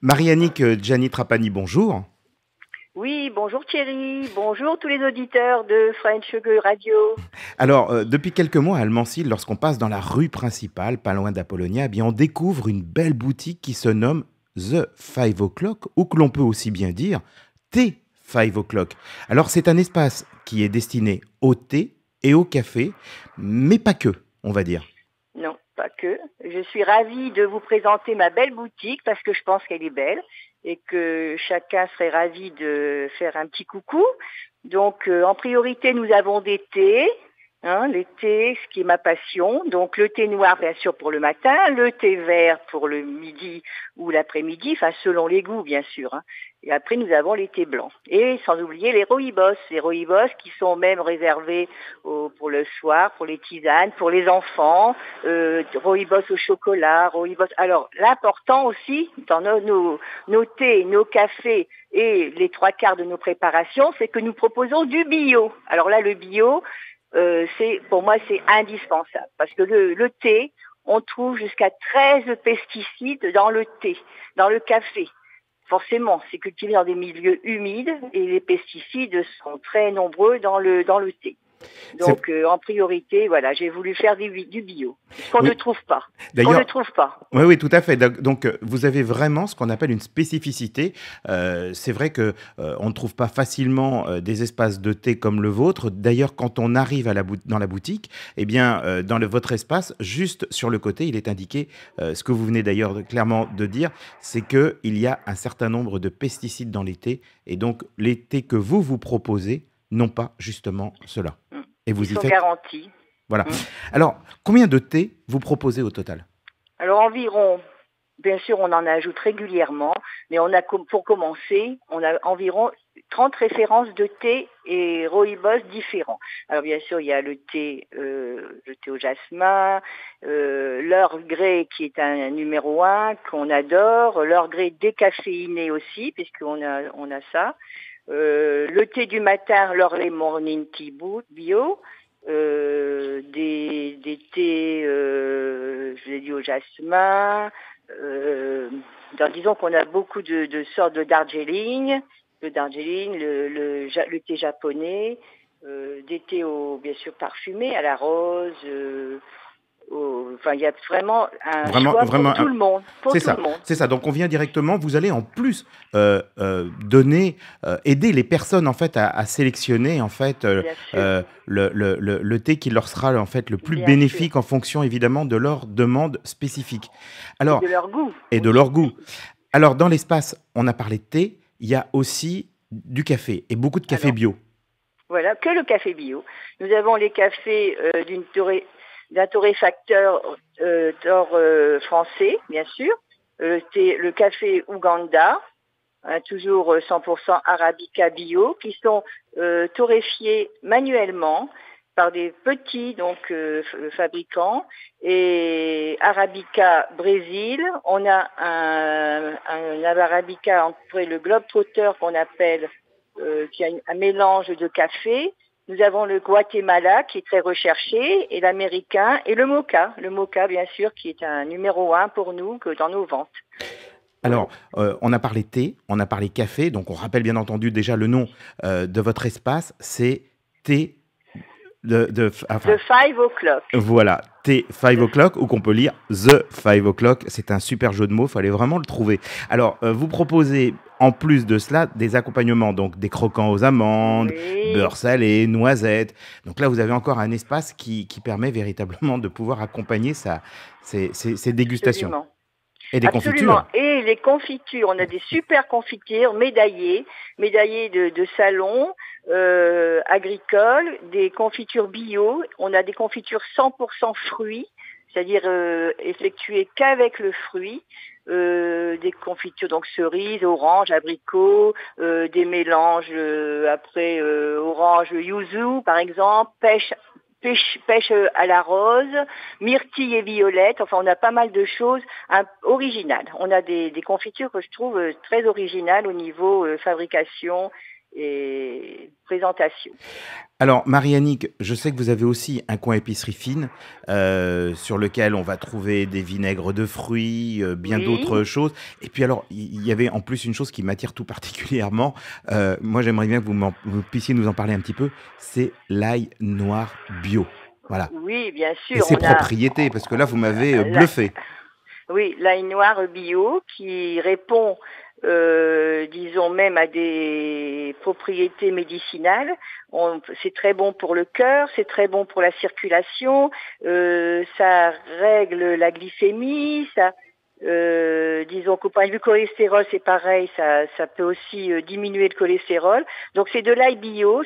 Marie-Annick Gianni Trapani, bonjour. Oui, bonjour Thierry, bonjour tous les auditeurs de French Radio. Alors, depuis quelques mois à Almancy, lorsqu'on passe dans la rue principale, pas loin d'Apollonia, eh bien, on découvre une belle boutique qui se nomme The Five O'Clock, ou que l'on peut aussi bien dire T Five O'Clock. Alors, c'est un espace qui est destiné au thé et au café, mais pas que, on va dire. Non, pas que. Je suis ravie de vous présenter ma belle boutique parce que je pense qu'elle est belle et que chacun serait ravi de faire un petit coucou. Donc, en priorité, nous avons des thés. Les thés, ce qui est ma passion. Donc le thé noir, bien sûr, pour le matin, le thé vert pour le midi ou l'après-midi, enfin selon les goûts, bien sûr. Et après, nous avons les thés blancs. Et sans oublier les rooibos qui sont même réservés pour le soir, pour les tisanes, pour les enfants, rooibos au chocolat, rooibos. Alors, l'important aussi, dans nos thés, nos cafés et les trois quarts de nos préparations, c'est que nous proposons du bio. Alors là, le bio, pour moi, c'est indispensable parce que le thé, on trouve jusqu'à 13 pesticides dans le thé, dans le café. Forcément, c'est cultivé dans des milieux humides et les pesticides sont très nombreux dans le thé. C'est- Donc, en priorité, voilà, j'ai voulu faire du bio, ce qu'on ne Oui, trouve pas. Ce qu'on ne d'ailleurs, trouve pas. oui, oui, tout à fait. Donc, vous avez vraiment ce qu'on appelle une spécificité. C'est vrai que on ne trouve pas facilement des espaces de thé comme le vôtre. D'ailleurs, quand on arrive dans la boutique, eh bien, votre espace, juste sur le côté, il est indiqué ce que vous venez d'ailleurs clairement de dire, c'est que il y a un certain nombre de pesticides dans les thés, et donc les thés que vous proposez n'ont pas justement cela. Et Ils vous y sont faites. garantis. Voilà. Alors, combien de thés vous proposez au total? Alors environ, bien sûr, on en ajoute régulièrement, mais pour commencer, on a environ 30 références de thé et rooibos différents. Alors bien sûr, il y a le thé au jasmin, l'Earl Grey qui est un numéro un qu'on adore, l'Earl Grey décaféiné aussi, puisqu'on a ça. Le thé du matin, l'Orley Morning Tea Bio, des thés, je l'ai dit au jasmin. Disons qu'on a beaucoup de sortes de Darjeeling, le thé japonais, des thés bien sûr parfumés à la rose. Enfin, il y a vraiment un Vraiment, choix pour vraiment, tout le monde, c'est ça, c'est ça. Donc on vient directement. Vous allez en plus aider les personnes en fait à sélectionner en fait Bien sûr, le thé qui leur sera en fait le plus bien sûr, bénéfique en fonction évidemment de leur demande spécifique. et Alors de leur goût, et de oui leur goût. aussi. Alors dans l'espace, on a parlé de thé. Il y a aussi du café et beaucoup de café Alors, bio. voilà, que le café bio. Nous avons les cafés d'un torréfacteur français, bien sûr. Le café Ouganda, toujours 100% Arabica bio, qui sont torréfiés manuellement par des petits fabricants. Et Arabica Brésil, on a un Arabica entre le Globetrotter qu'on appelle qui a un mélange de café. Nous avons le Guatemala qui est très recherché et l'américain et le mocha. Le mocha, bien sûr, qui est un numéro un pour nous que dans nos ventes. Alors, on a parlé thé, on a parlé café, donc on rappelle bien entendu déjà le nom de votre espace, c'est thé The 5 o'clock. voilà, T 5 The- o'clock, ou qu'on peut lire The 5 o'clock. C'est un super jeu de mots, fallait vraiment le trouver. Alors, vous proposez en plus de cela des accompagnements, donc des croquants aux amandes, oui, beurre salé, noisettes. Donc là, vous avez encore un espace qui permet véritablement de pouvoir accompagner ces dégustations. absolument. Et des Absolument. confitures. Et les confitures, on a des super confitures médaillées de salon, agricoles, des confitures bio. On a des confitures 100% fruits, c'est-à-dire effectuées qu'avec le fruit. Des confitures donc cerises, oranges, abricots, des mélanges orange yuzu par exemple, pêche à la rose, myrtille et violette. Enfin, on a pas mal de choses originales. On a des confitures que je trouve très originales au niveau fabrication et présentation. Alors, Marie-Annick, je sais que vous avez aussi un coin épicerie fine sur lequel on va trouver des vinaigres de fruits, bien Oui, d'autres choses. Et puis alors, il y avait en plus une chose qui m'attire tout particulièrement. Moi, j'aimerais bien que vous puissiez nous en parler un petit peu. C'est l'ail noir bio. Voilà. oui, bien Et sûr, ses on a propriétés, parce que là, vous m'avez la- bluffé. oui, l'ail noir bio qui répond, disons même à des propriétés médicinales. C'est très bon pour le cœur, c'est très bon pour la circulation, ça règle la glycémie, disons qu'au point de vue cholestérol, c'est pareil, ça peut aussi diminuer le cholestérol. Donc c'est de l'ail bio,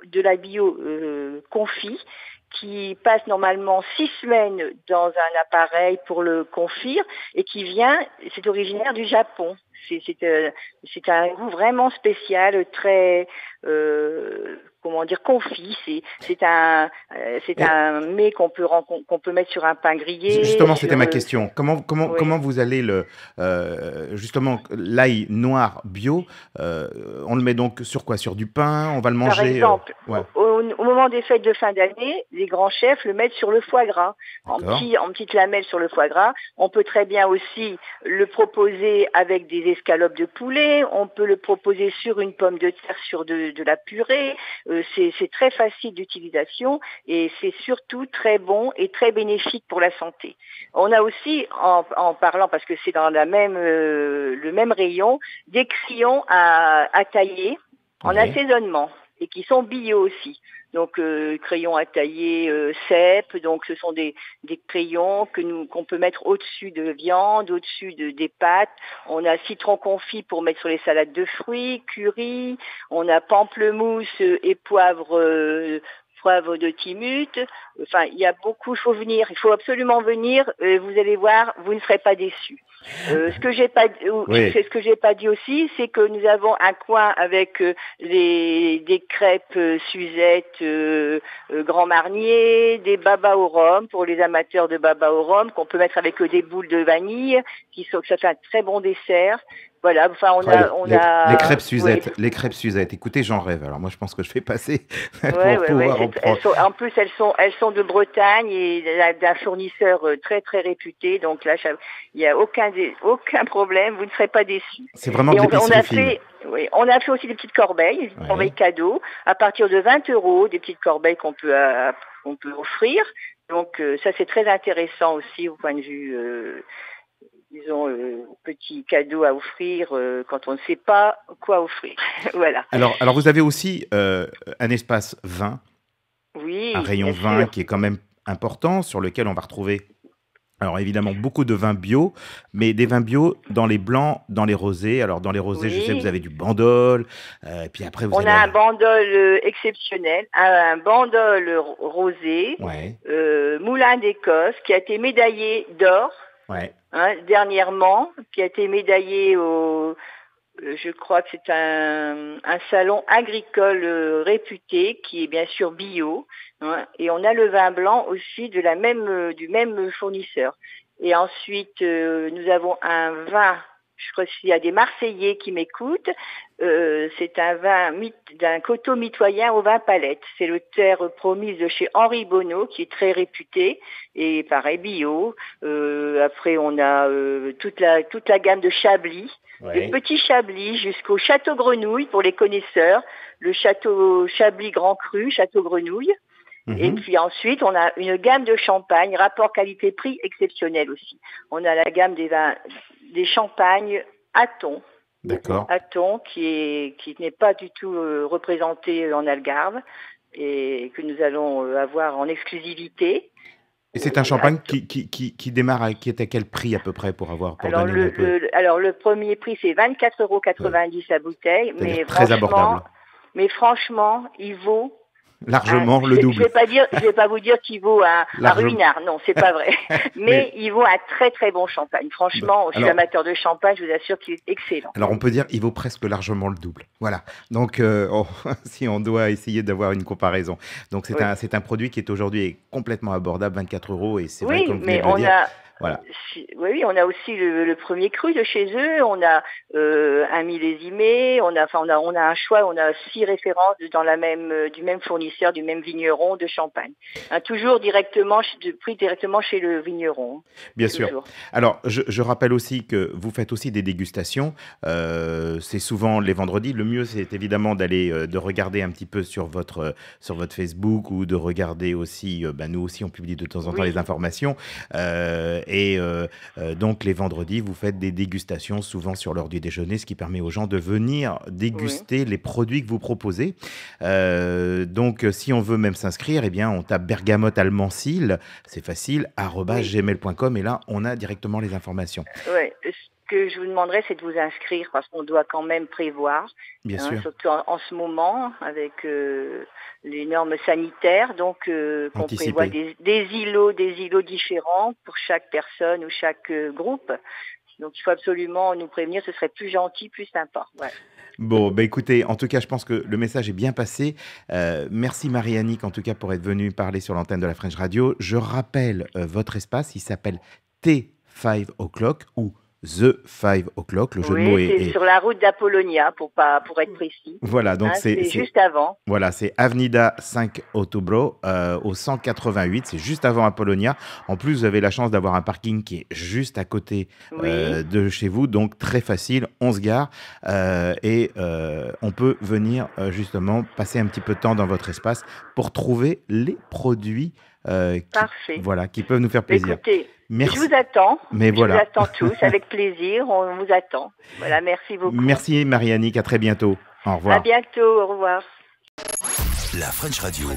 de l'ail bio confit qui passe normalement 6 semaines dans un appareil pour le confire et c'est originaire du Japon. C'est un goût vraiment spécial, très, comment dire, confit. C'est Et un mets qu'on peut mettre sur un pain grillé, justement, c'était sur, ma question. oui. Comment vous allez justement, l'ail noir bio, on le met donc sur quoi? Sur du pain? On va le Par manger exemple, ouais, au moment des fêtes de fin d'année, les grands chefs le mettent sur le foie gras, d'accord. en petites lamelles sur le foie gras. On peut très bien aussi le proposer avec des escalopes de poulet. On peut le proposer sur une pomme de terre, sur de la purée. C'est très facile d'utilisation et c'est surtout très bon et très bénéfique pour la santé. On a aussi, en parlant, parce que c'est dans le même rayon, des crayons à tailler en Oui. assaisonnement et qui sont bio aussi. Donc crayons à tailler cèpe, donc ce sont des crayons qu'on peut mettre au-dessus de viande, au-dessus des pâtes. On a citron confit pour mettre sur les salades de fruits, curry. On a pamplemousse et poivre de Timut. Enfin, il y a beaucoup. Il faut absolument venir. Vous allez voir, vous ne serez pas déçus. Oui. Ce que j'ai pas dit aussi, c'est que nous avons un coin avec des crêpes Suzette, Grand Marnier, des babas au rhum pour les amateurs de babas au rhum qu'on peut mettre avec des boules de vanille, ça fait un très bon dessert. Voilà, enfin Ah, les crêpes oui, Suzette, les crêpes Suzette. Écoutez, j'en rêve. Alors moi, je pense que je vais passer ouais, pour ouais, ouais. pouvoir en prendre. En plus, elles sont de Bretagne et d'un fournisseur très très réputé. Donc là, il n'y a aucun problème. Vous ne serez pas déçus. C'est vraiment Et de l'épicerie fine. on a fait aussi des petites corbeilles, des corbeilles Oui. cadeaux à partir de 20 euros, des petites corbeilles qu'on peut offrir. Donc ça, c'est très intéressant aussi au point de vue disons, petit cadeau à offrir quand on ne sait pas quoi offrir. Voilà. Alors vous avez aussi un espace vin, un Oui, rayon bien vin sûr. qui est quand même important, sur lequel on va retrouver, alors évidemment, beaucoup de vins bio, mais des vins bio dans les blancs, dans les rosés. Alors dans les rosés, je sais que vous Oui. avez du Bandol, et puis après vous On allez a un avoir... bandol exceptionnel, un bandol rosé, Ouais, Moulin d'Écosse, qui a été médaillé d'or ouais. dernièrement, qui a été médaillé je crois que c'est un salon agricole réputé, qui est bien sûr bio, hein, et on a le vin blanc aussi du même fournisseur. Et ensuite, nous avons un vin, je crois qu'il y a des Marseillais qui m'écoutent, c'est un vin d'un coteau mitoyen au vin palette. C'est le terre promise de chez Henri Bonneau, qui est très réputé, et pareil bio. Après, on a toute la gamme de Chablis, de Ouais. petits Chablis jusqu'au Château Grenouille pour les connaisseurs, le Château Chablis Grand Cru, Château Grenouille. Et Mhm. puis ensuite, on a une gamme de champagnes, rapport qualité-prix exceptionnel aussi. On a la gamme des champagnes à thon, D'accord. qui n'est pas du tout représenté en Algarve et que nous allons avoir en exclusivité. Et c'est un À champagne qui démarre, qui est à quel prix à peu près pour Alors donner un peu, le premier prix c'est 24,90 € la bouteille, c'est-à-dire très abordable, mais franchement, il vaut largement le double, je vais pas vous dire qu'il vaut un largement. ruinard, non, c'est pas vrai. Mais Mais il vaut un très très bon champagne. bah, Franchement, je suis alors, amateur de champagne, je vous assure qu'il est excellent. alors on peut dire il vaut presque largement le double. Voilà. Donc si on doit essayer d'avoir une comparaison. Donc Oui. c'est un produit qui est aujourd'hui complètement abordable, 24 euros, et c'est vrai Oui, comme vous venez mais de le dire. Voilà. Oui, on a aussi le premier cru de chez eux. On a un millésimé. On a un choix. On a 6 références du même fournisseur, du même vigneron de Champagne. Hein, toujours pris directement chez le vigneron. Bien Toujours. sûr. Alors, je rappelle aussi que vous faites aussi des dégustations. C'est souvent les vendredis. Le mieux, c'est évidemment de regarder un petit peu sur votre Facebook ou de regarder aussi. Nous aussi, on publie de temps en temps les informations. Donc, les vendredis, vous faites des dégustations souvent sur l'heure du déjeuner, ce qui permet aux gens de venir déguster les produits que vous proposez. Donc, si on veut même s'inscrire, eh bien, on tape Bergamote Almancil, c'est facile, @gmail.com, et là, on a directement les informations. Oui. Ce que je vous demanderais, c'est de vous inscrire parce qu'on doit quand même prévoir. Bien sûr. Surtout en ce moment, avec les normes sanitaires, donc qu'on prévoit des îlots différents pour chaque personne ou chaque groupe. Donc il faut absolument nous prévenir, ce serait plus gentil, plus sympa. Ouais. Bon, écoutez, en tout cas, je pense que le message est bien passé. Merci Marie-Annick, en tout cas, pour être venue parler sur l'antenne de la French Radio. Je rappelle votre espace, il s'appelle T5 O'Clock ou The 5 O'Clock. Le jeu de mots est sur la route d'Apollonia, pour être précis. Voilà, donc c'est juste avant. Voilà, c'est Avenida 5 Ottobre au 188, c'est juste avant Apollonia. En plus, vous avez la chance d'avoir un parking qui est juste à côté de chez vous, donc très facile, on se gare et on peut venir justement passer un petit peu de temps dans votre espace pour trouver les produits qui peuvent nous faire plaisir. Écoutez, merci. Je vous attends. Vous attends tous, avec plaisir. On vous attend. Voilà, merci beaucoup. Merci Marie-Annick, à très bientôt. Au revoir. À bientôt, au revoir. La French Radio.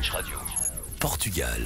Portugal.